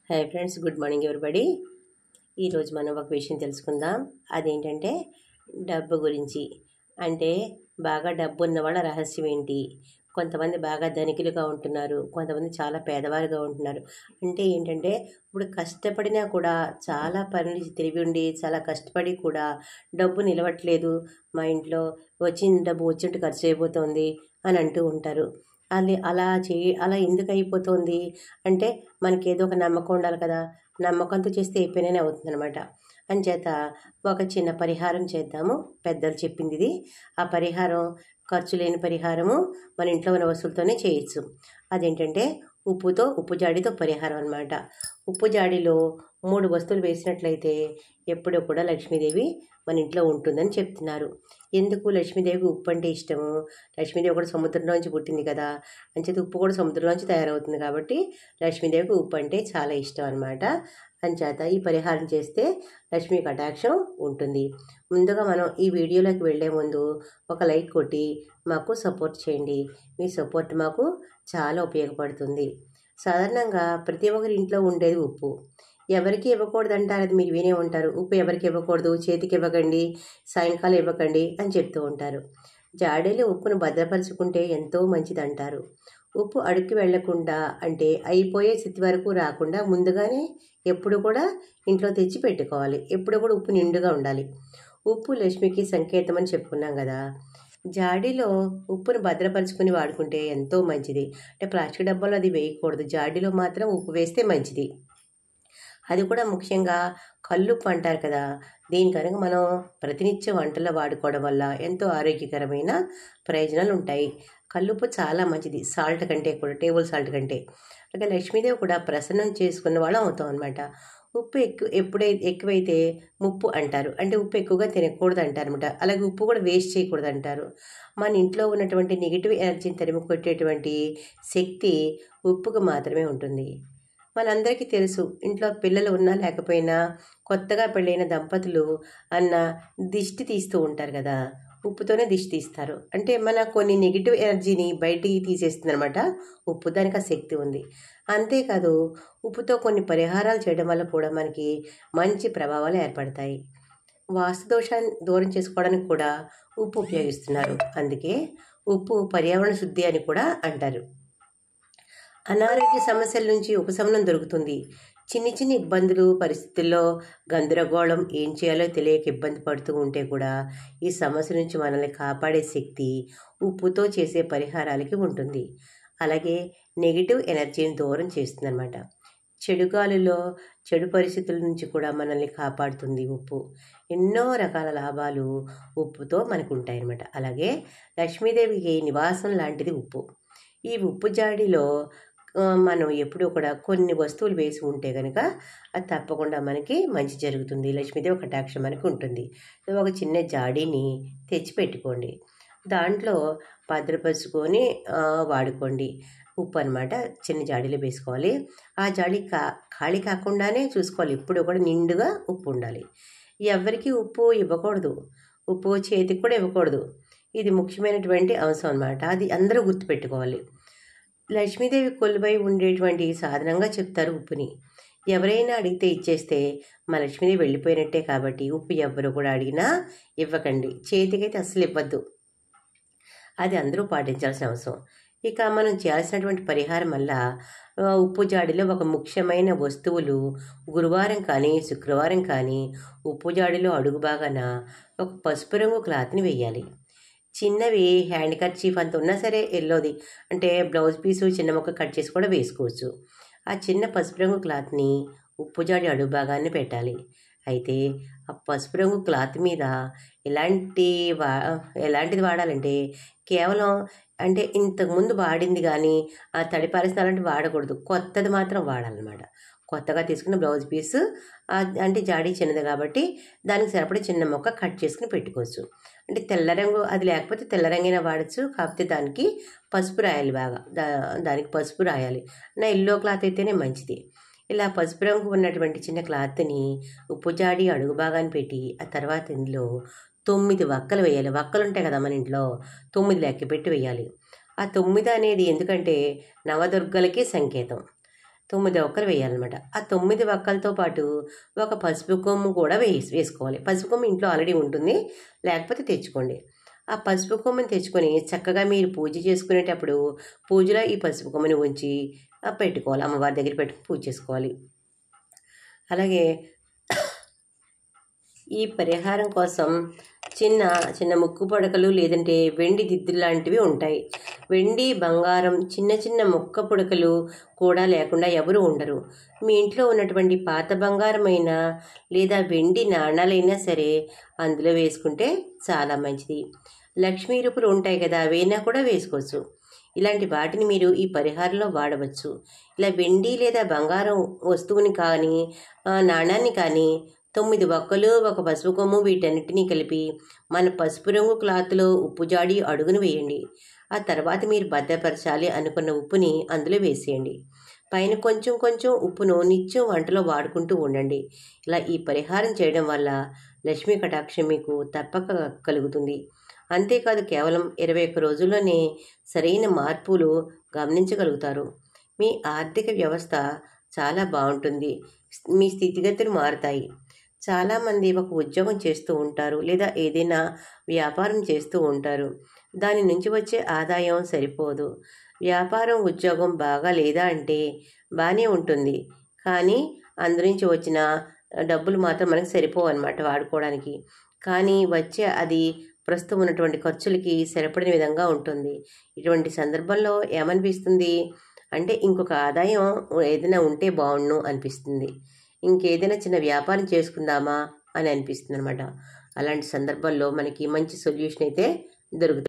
Hi friends, good morning everybody. ఈరోజు మనం ఒక విషయం తెలుసుకుందాం. అదేంటంటే డబ్బు గురించి. అంటే బాగా డబ్బు ఉన్న వాళ్ళ రహస్యం ఏంటి? కొంతమంది బాగా ధనికులుగా ఉంటున్నారు, కొంతమంది చాలా పేదవారుగా ఉంటున్నారు. అంటే ఏంటంటే ఇప్పుడు కష్టపడినా కూడా చాలా పనులు తెలివి ఉండి చాలా కష్టపడి కూడా డబ్బు నిలవట్లేదు, మా ఇంట్లో వచ్చిన డబ్బు వచ్చినట్టు ఖర్చు అయిపోతుంది అని అంటూ ఉంటారు. అది అలా ఎందుకు అయిపోతుంది అంటే మనకేదో ఒక నమ్మకం ఉండాలి కదా. నమ్మకంతో చేస్తే ఏ పనైనా అవుతుందనమాట. అంచేత ఒక చిన్న పరిహారం చేద్దాము. పెద్దలు చెప్పింది ఇది. ఆ పరిహారం ఖర్చు లేని పరిహారము, మన ఇంట్లో ఉన్న వస్తువులతోనే చేయొచ్చు. అదేంటంటే ఉప్పు జాడితో పరిహారం అనమాట. ఉప్పు జాడిలో 3 వస్తువులు వేసినట్లయితే ఎప్పుడూ కూడా లక్ష్మీదేవి మన ఇంట్లో ఉంటుందని చెప్తున్నారు. ఎందుకు లక్ష్మీదేవికి ఉప్పు అంటే ఇష్టము? లక్ష్మీదేవి కూడా సముద్రంలోంచి పుట్టింది కదా. అంచేత ఉప్పు కూడా సముద్రంలోంచి తయారవుతుంది కాబట్టి లక్ష్మీదేవికి ఉప్పు అంటే చాలా ఇష్టం అనమాట. అంచేత ఈ పరిహారం చేస్తే లక్ష్మీ కటాక్షం ఉంటుంది. ముందుగా మనం ఈ వీడియోలోకి వెళ్ళే ముందు ఒక లైక్ కొట్టి మాకు సపోర్ట్ చేయండి. మీ సపోర్ట్ మాకు చాలా ఉపయోగపడుతుంది. సాధారణంగా ప్రతి ఒక్కరి ఇంట్లో ఉండేది ఉప్పు. ఎవరికి ఇవ్వకూడదు అంటారు, అది మీరు వినే ఉంటారు. ఉప్పు ఎవరికి ఇవ్వకూడదు, చేతికి ఇవ్వకండి, సాయంకాలం ఇవ్వకండి అని చెప్తూ ఉంటారు. జాడీలో ఉప్పును భద్రపరుచుకుంటే ఎంతో మంచిది అంటారు. ఉప్పు అడుక్కి వెళ్లకుండా, అంటే అయిపోయే స్థితి వరకు రాకుండా ముందుగానే ఎప్పుడు కూడా ఇంట్లో తెచ్చి పెట్టుకోవాలి. ఎప్పుడు కూడా ఉప్పు నిండుగా ఉండాలి. ఉప్పు లక్ష్మికి సంకేతం అని చెప్పుకున్నాం కదా. జాడీలో ఉప్పును భద్రపరుచుకుని వాడుకుంటే ఎంతో మంచిది. అంటే ప్లాస్టిక్ డబ్బాలో అది వేయకూడదు, జాడీలో మాత్రం ఉప్పు వేస్తే మంచిది. అది కూడా ముఖ్యంగా కల్లుప్పు అంటారు కదా. దీని కనుక మనం ప్రతినిత్యం వంటల్లో వాడుకోవడం వల్ల ఎంతో ఆరోగ్యకరమైన ప్రయోజనాలు ఉంటాయి. కల్లుప్పు చాలా మంచిది, సాల్ట్ కంటే కూడా, టేబుల్ సాల్ట్ కంటే. అలాగే లక్ష్మీదేవి కూడా ప్రసన్నం చేసుకున్న వాళ్ళం అవుతాం అనమాట. ఉప్పు ఎక్కువైతే ముప్పు అంటారు. అంటే ఉప్పు ఎక్కువగా తినకూడదు అంటారు అనమాట. అలాగే ఉప్పు కూడా వేస్ట్ చేయకూడదు అంటారు. మన ఇంట్లో ఉన్నటువంటి నెగిటివ్ ఎనర్జీని తరిమి కొట్టేటువంటి శక్తి ఉప్పుకు మాత్రమే ఉంటుంది. మనందరికీ తెలుసు, ఇంట్లో పిల్లలు ఉన్నా లేకపోయినా కొత్తగా పెళ్ళైన దంపతులు అన్న దిష్టి తీస్తూ ఉంటారు కదా. ఉప్పుతోనే దిష్టి తీస్తారు. అంటే మన కొన్ని నెగిటివ్ ఎనర్జీని బయటికి తీసేస్తుంది అనమాట ఉప్పు. దానికి ఆ శక్తి ఉంది. అంతేకాదు, ఉప్పుతో కొన్ని పరిహారాలు చేయడం వల్ల కూడా మనకి మంచి ప్రభావాలు ఏర్పడతాయి. వాస్తు దోషాన్ని దూరం చేసుకోవడానికి కూడా ఉప్పు ఉపయోగిస్తున్నారు. అందుకే ఉప్పు పర్యావరణ శుద్ధి అని కూడా అంటారు. అనారోగ్య సమస్యల నుంచి ఉపశమనం దొరుకుతుంది. చిన్ని ఇబ్బందులు, పరిస్థితుల్లో గందరగోళం, ఏం చేయాలో తెలియక ఇబ్బంది పడుతూ ఉంటే కూడా ఈ సమస్య నుంచి మనల్ని కాపాడే శక్తి ఉప్పుతో చేసే పరిహారాలకి ఉంటుంది. అలాగే నెగిటివ్ ఎనర్జీని దూరం చేస్తుందన్నమాట. చెడు గాలులో, చెడు పరిస్థితుల నుంచి కూడా మనల్ని కాపాడుతుంది ఉప్పు. ఎన్నో రకాల లాభాలు ఉప్పుతో మనకు ఉంటాయన్నమాట. అలాగే లక్ష్మీదేవికి నివాసం లాంటిది ఉప్పు. ఈ ఉప్పు జాడీలో మనం ఎప్పుడూ కూడా కొన్ని వస్తువులు వేసి ఉంటే కనుక అది తప్పకుండా మనకి మంచి జరుగుతుంది. లక్ష్మీదేవి కటాక్షం మనకి ఉంటుంది. ఒక చిన్న జాడీని తెచ్చిపెట్టుకోండి. దాంట్లో భద్రపరుచుకొని వాడుకోండి. ఉప్పు అనమాట చిన్న జాడీలో వేసుకోవాలి. ఆ జాడీ ఖాళీ కాకుండానే చూసుకోవాలి. ఎప్పుడు కూడా నిండుగా ఉప్పు ఉండాలి. ఎవరికి ఉప్పు ఇవ్వకూడదు, ఉప్పు చేతికి కూడా ఇవ్వకూడదు. ఇది ముఖ్యమైనటువంటి అంశం అనమాట. అది అందరూ గుర్తుపెట్టుకోవాలి. లక్ష్మీదేవి కొలువై ఉండేటువంటి సాధనంగా చెప్తారు ఉప్పుని. ఎవరైనా అడిగితే ఇచ్చేస్తే మా లక్ష్మీదేవి వెళ్ళిపోయినట్టే. కాబట్టి ఉప్పు ఎవ్వరు కూడా అడిగినా ఇవ్వకండి, చేతికైతే అస్సలు ఇవ్వద్దు. అది అందరూ పాటించాల్సిన అవసరం. ఇక మనం చేయాల్సినటువంటి పరిహారం వల్ల ఉప్పు జాడీలో ఒక ముఖ్యమైన వస్తువులు గురువారం కానీ శుక్రవారం కానీ ఉప్పు జాడీలో అడుగు భాగాన ఒక పసుపు రంగు క్లాత్ని వేయాలి. చిన్నవి హ్యాండ్ కర్చీఫ్ అంత ఉన్నా సరే, ఎల్లోది అంటే బ్లౌజ్ పీసు చిన్న ముక్క కట్ చేసి కూడా వేసుకోవచ్చు. ఆ చిన్న పసుపు రంగు క్లాత్ని ఉప్పు జాడి అడుగు భాగాన్ని పెట్టాలి. అయితే ఆ పసుపు రంగు క్లాత్ మీద ఎలాంటిది వాడాలంటే, కేవలం అంటే ఇంతకుముందు వాడింది కానీ ఆ తడిపారేసిన అలాంటివి వాడకూడదు. కొత్తది మాత్రం వాడాలన్నమాట. కొత్తగా తీసుకున్న బ్లౌజ్ పీసు, అంటే జాడీ చిన్నది కాబట్టి దానికి సరిపడే చిన్న మొక్క కట్ చేసుకుని పెట్టుకోవచ్చు. అంటే తెల్ల రంగు అది లేకపోతే తెల్ల రంగైనా వాడచ్చు. కాకపోతే దానికి పసుపు రాయాలి, బాగా దానికి పసుపు రాయాలి. నా ఎల్లో క్లాత్ అయితేనే మంచిది. ఇలా పసుపు రంగు ఉన్నటువంటి చిన్న క్లాత్ని ఉప్పు జాడి అడుగు భాగాన్ని పెట్టి ఆ తర్వాత ఇందులో 9 వక్కలు వేయాలి. వక్కలు ఉంటాయి కదా మన ఇంట్లో, 9 లెక్క పెట్టి వేయాలి. ఆ 9 అనేది ఎందుకంటే నవదుర్గలకి సంకేతం. 9 ఒక్కలు వేయాలన్నమాట. ఆ 9 ఒక్కలతో పాటు ఒక పసుపు కొమ్ము కూడా వేసుకోవాలి. పసుపు కొమ్ము ఇంట్లో ఆల్రెడీ ఉంటుంది, లేకపోతే తెచ్చుకోండి. ఆ పసుపు కొమ్ముని తెచ్చుకొని చక్కగా మీరు పూజ చేసుకునేటప్పుడు పూజలో ఈ పసుపు కొమ్ముని ఉంచి పెట్టుకోవాలి. అమ్మవారి దగ్గర పెట్టుకుని పూజ చేసుకోవాలి. అలాగే ఈ పరిహారం కోసం చిన్న చిన్న ముక్కు పుడకలు లేదంటే వెండి దిద్దులు లాంటివి ఉంటాయి. వెండి బంగారం చిన్న చిన్న ముక్క పుడకలు కూడా లేకుండా ఎవరు ఉండరు. మీ ఇంట్లో ఉన్నటువంటి పాత బంగారమైనా లేదా వెండి నాణాలైనా సరే అందులో వేసుకుంటే చాలా మంచిది. లక్ష్మీ రూపులు ఉంటాయి కదా, అవైనా కూడా వేసుకోవచ్చు. ఇలాంటి వాటిని మీరు ఈ పరిహారంలో వాడవచ్చు. ఇలా వెండి లేదా బంగారం వస్తువుని కానీ నాణాన్ని కానీ 9 ఒక్కలు ఒక పసుపు కొమ్ము వీటన్నిటినీ కలిపి మన పసుపు రంగు క్లాత్లో ఉప్పు జాడి అడుగును వేయండి. ఆ తర్వాత మీరు భద్రపరచాలి అనుకున్న ఉప్పుని అందులో వేసేయండి. పైన కొంచెం కొంచెం ఉప్పును నిత్యం వంటలో వాడుకుంటూ ఉండండి. ఇలా ఈ పరిహారం చేయడం వల్ల లక్ష్మీ కటాక్షం మీకు తప్పక కలుగుతుంది. అంతేకాదు కేవలం 21 రోజుల్లోనే సరైన మార్పులు గమనించగలుగుతారు. మీ ఆర్థిక వ్యవస్థ చాలా బాగుంటుంది. మీ స్థితిగతులు మారుతాయి. చాలామంది ఒక ఉద్యోగం చేస్తూ ఉంటారు లేదా ఏదైనా వ్యాపారం చేస్తూ ఉంటారు. దాని నుంచి వచ్చే ఆదాయం సరిపోదు. వ్యాపారం ఉద్యోగం బాగా లేదా అంటే బాగానే ఉంటుంది, కానీ అందులోంచి వచ్చిన డబ్బులు మాత్రం మనకు సరిపోవు అన్నమాట వాడుకోవడానికి. కానీ వచ్చే అది ప్రస్తుతం ఉన్నటువంటి ఖర్చులకి సరిపడిన విధంగా ఉంటుంది. ఇటువంటి సందర్భంలో ఏమనిపిస్తుంది అంటే ఇంకొక ఆదాయం ఏదైనా ఉంటే బాగుండు అనిపిస్తుంది. ఇంకేదైనా చిన్న వ్యాపారం చేసుకుందామా అని అనిపిస్తుంది అనమాట. అలాంటి సందర్భంలో మనకి మంచి సొల్యూషన్ అయితే దొరుకుతుంది.